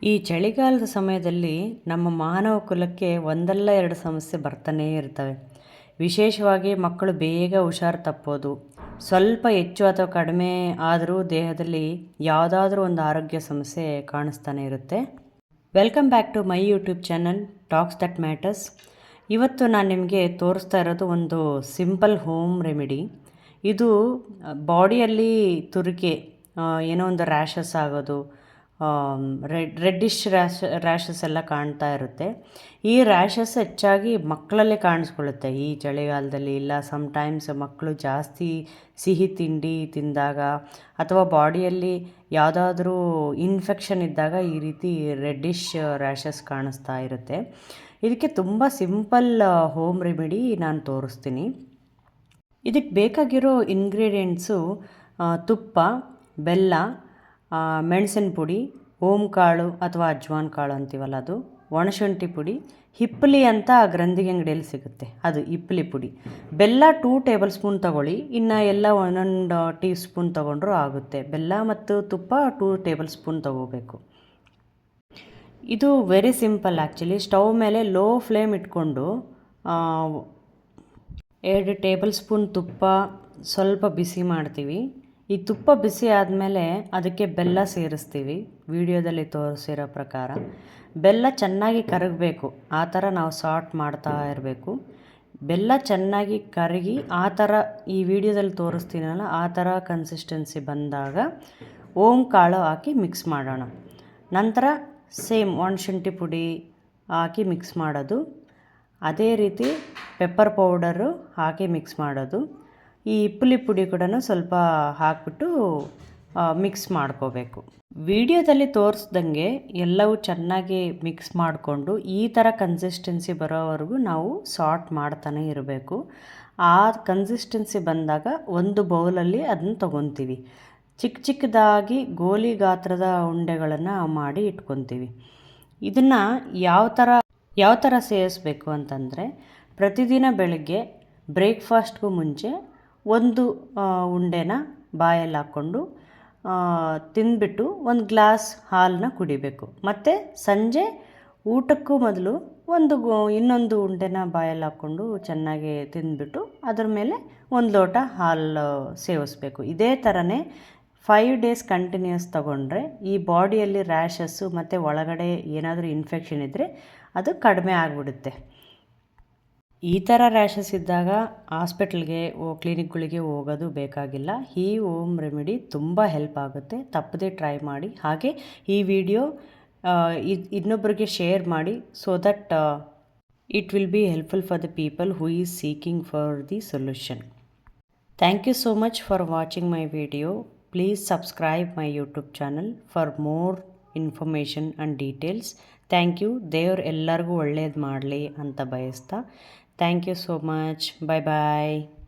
ಈ ಚಳಿಗಾಲದ ಸಮಯದಲ್ಲಿ ನಮ್ಮ ಮಾನವ ಕುಲಕ್ಕೆ ಒಂದಲ್ಲ ಎರಡು ಸಮಸ್ಯೆ ಬರ್ತಾನೇ ಇರ್ತವೆ. ವಿಶೇಷವಾಗಿ ಮಕ್ಕಳು ಬೇಗ ಹುಷಾರು ತಪ್ಪೋದು, ಸ್ವಲ್ಪ ಹೆಚ್ಚು ಅಥವಾ ಕಡಿಮೆ ಆದರೂ ದೇಹದಲ್ಲಿ ಯಾವುದಾದ್ರೂ ಒಂದು ಆರೋಗ್ಯ ಸಮಸ್ಯೆ ಕಾಣಿಸ್ತಾನೆ ಇರುತ್ತೆ. Welcome back to my YouTube channel talks that matters. ಇವತ್ತು ನಾನು ನಿಮಗೆ ತೋರಿಸ್ತಾ ಇರೋದು ಒಂದು ಸಿಂಪಲ್ ಹೋಮ್ ರೆಮಿಡಿ. ಇದು ಬಾಡಿಯಲ್ಲಿ ತುರಿಕೆ, ಏನೋ ಒಂದು ರ್ಯಾಷಸ್ ಆಗೋದು, ರೆಡ್ಡಿಶ್ ರ್ಯಾಷಸ್ ಎಲ್ಲ ಕಾಣ್ತಾ ಇರುತ್ತೆ. ಈ ರ್ಯಾಷಸ್ ಹೆಚ್ಚಾಗಿ ಮಕ್ಕಳಲ್ಲೇ ಕಾಣಿಸ್ಕೊಳ್ಳುತ್ತೆ ಈ ಚಳಿಗಾಲದಲ್ಲಿ. ಇಲ್ಲ ಸಮ್ಟೈಮ್ಸ್ ಮಕ್ಕಳು ಜಾಸ್ತಿ ಸಿಹಿ ತಿಂಡಿ ತಿಂದಾಗ ಅಥವಾ ಬಾಡಿಯಲ್ಲಿ ಯಾವುದಾದ್ರೂ ಇನ್ಫೆಕ್ಷನ್ ಇದ್ದಾಗ ಈ ರೀತಿ ರೆಡ್ಡಿಶ್ ರ್ಯಾಷಸ್ ಕಾಣಿಸ್ತಾ ಇರುತ್ತೆ. ಇದಕ್ಕೆ ತುಂಬ ಸಿಂಪಲ್ ಹೋಮ್ ರೆಮಿಡಿ ನಾನು ತೋರಿಸ್ತೀನಿ. ಇದಕ್ಕೆ ಬೇಕಾಗಿರೋ ಇಂಗ್ರೀಡಿಯೆಂಟ್ಸು ತುಪ್ಪ, ಬೆಲ್ಲ, ಮೆಣಸಿನ ಪುಡಿ, ಓಂಕಾಳು ಅಥವಾ ಅಜ್ವಾನ್ ಕಾಳು ಅಂತೀವಲ್ಲ ಅದು, ಒಣಶುಂಠಿ ಪುಡಿ, ಹಿಪ್ಪಲಿ ಅಂತ ಗ್ರಂಥಿಗೆ ಅಂಗಡಿಯಲ್ಲಿ ಸಿಗುತ್ತೆ ಅದು ಹಿಪ್ಪಲಿ ಪುಡಿ, ಬೆಲ್ಲ 2 ಟೇಬಲ್ ಸ್ಪೂನ್ ತೊಗೊಳ್ಳಿ. ಇನ್ನು ಎಲ್ಲ 1 ಟೀ ಸ್ಪೂನ್ ತೊಗೊಂಡ್ರೂ ಆಗುತ್ತೆ. ಬೆಲ್ಲ ಮತ್ತು ತುಪ್ಪ 2 ಟೇಬಲ್ ಸ್ಪೂನ್ ತೊಗೋಬೇಕು. ಇದು ವೆರಿ ಸಿಂಪಲ್ ಆ್ಯಕ್ಚುಲಿ. ಸ್ಟವ್ ಮೇಲೆ ಲೋ ಫ್ಲೇಮ್ ಇಟ್ಕೊಂಡು 2 ಟೇಬಲ್ ಸ್ಪೂನ್ ತುಪ್ಪ ಸ್ವಲ್ಪ ಬಿಸಿ ಮಾಡ್ತೀವಿ. ಈ ತುಪ್ಪ ಬಿಸಿ ಆದಮೇಲೆ ಅದಕ್ಕೆ ಬೆಲ್ಲ ಸೇರಿಸ್ತೀವಿ. ವಿಡಿಯೋದಲ್ಲಿ ತೋರಿಸಿರೋ ಪ್ರಕಾರ ಬೆಲ್ಲ ಚೆನ್ನಾಗಿ ಕರಗಬೇಕು, ಆ ಥರ ನಾವು ಸಾರ್ಟ್ ಮಾಡ್ತಾ ಇರಬೇಕು. ಬೆಲ್ಲ ಚೆನ್ನಾಗಿ ಕರಗಿ ಆ ಥರ ಈ ವಿಡಿಯೋದಲ್ಲಿ ತೋರಿಸ್ತೀನಲ್ಲ ಆ ಥರ ಕನ್ಸಿಸ್ಟೆನ್ಸಿ ಬಂದಾಗ ಕಾಳು ಹಾಕಿ ಮಿಕ್ಸ್ ಮಾಡೋಣ. ನಂತರ ಸೇಮ್ ಒಣಶುಂಠಿ ಪುಡಿ ಹಾಕಿ ಮಿಕ್ಸ್ ಮಾಡೋದು. ಅದೇ ರೀತಿ ಪೆಪ್ಪರ್ ಪೌಡರು ಹಾಕಿ ಮಿಕ್ಸ್ ಮಾಡೋದು. ಈ ಹಿಪ್ಪಲಿ ಪುಡಿ ಕೂಡ ಸ್ವಲ್ಪ ಹಾಕ್ಬಿಟ್ಟು ಮಿಕ್ಸ್ ಮಾಡ್ಕೋಬೇಕು. ವಿಡಿಯೋದಲ್ಲಿ ತೋರಿಸ್ದಂಗೆ ಎಲ್ಲವೂ ಚೆನ್ನಾಗಿ ಮಿಕ್ಸ್ ಮಾಡಿಕೊಂಡು ಈ ಥರ ಕನ್ಸಿಸ್ಟೆನ್ಸಿ ಬರೋವರೆಗೂ ನಾವು ಸಾರ್ಟ್ ಮಾಡ್ತಾನೆ ಇರಬೇಕು. ಆ ಕನ್ಸಿಸ್ಟೆನ್ಸಿ ಬಂದಾಗ ಒಂದು ಬೌಲಲ್ಲಿ ಅದನ್ನು ತೊಗೊತೀವಿ. ಚಿಕ್ಕ ಚಿಕ್ಕದಾಗಿ ಗೋಲಿ ಗಾತ್ರದ ಉಂಡೆಗಳನ್ನು ಮಾಡಿ ಇಟ್ಕೊತೀವಿ. ಇದನ್ನು ಯಾವ ಥರ ಸೇರಿಸ್ಬೇಕು ಅಂತಂದರೆ, ಪ್ರತಿದಿನ ಬೆಳಗ್ಗೆ ಬ್ರೇಕ್ಫಾಸ್ಟ್ಗೂ ಮುಂಚೆ ಒಂದು ಉಂಡೆನ ಬಾಯಲ್ಲಿ ಹಾಕ್ಕೊಂಡು ತಿಂದ್ಬಿಟ್ಟು 1 ಗ್ಲಾಸ್ ಹಾಲನ್ನ ಕುಡಿಬೇಕು. ಮತ್ತು ಸಂಜೆ ಊಟಕ್ಕೂ ಮೊದಲು ಇನ್ನೊಂದು ಉಂಡೆನ ಬಾಯಲ್ಲಿ ಹಾಕ್ಕೊಂಡು ಚೆನ್ನಾಗಿ ತಿಂದ್ಬಿಟ್ಟು ಅದ್ರ ಮೇಲೆ 1 ಲೋಟ ಹಾಲು ಸೇವಿಸ್ಬೇಕು. ಇದೇ ಥರನೇ 5 ಡೇಸ್ ಕಂಟಿನ್ಯೂಸ್ ತೊಗೊಂಡ್ರೆ ಈ ಬಾಡಿಯಲ್ಲಿ ರ್ಯಾಷಸ್ಸು ಮತ್ತು ಒಳಗಡೆ ಏನಾದರೂ ಇನ್ಫೆಕ್ಷನ್ ಇದ್ದರೆ ಅದು ಕಡಿಮೆ ಆಗಿಬಿಡುತ್ತೆ. ಈ ಥರ ರ್ಯಾಷಸ್ ಇದ್ದಾಗ ಹಾಸ್ಪಿಟಲ್ಗೆ ಕ್ಲಿನಿಕ್ಗಳಿಗೆ ಹೋಗೋದು ಬೇಕಾಗಿಲ್ಲ. ಈ ಹೋಮ್ ರೆಮಿಡಿ ತುಂಬ ಹೆಲ್ಪ್ ಆಗುತ್ತೆ. ತಪ್ಪದೇ ಟ್ರೈ ಮಾಡಿ. ಹಾಗೆ ಈ ವಿಡಿಯೋ ಇನ್ನೊಬ್ಬರಿಗೆ ಶೇರ್ ಮಾಡಿ, so that it will be helpful for the people who is seeking for the solution. Thank you so much for watching my video. Please subscribe my YouTube channel for more information and details. Thank you. ದೇವ್ರು ಎಲ್ಲರಿಗೂ ಒಳ್ಳೇದು ಮಾಡಲಿ ಅಂತ ಬಯಸ್ತಾ. Thank you so much. Bye bye.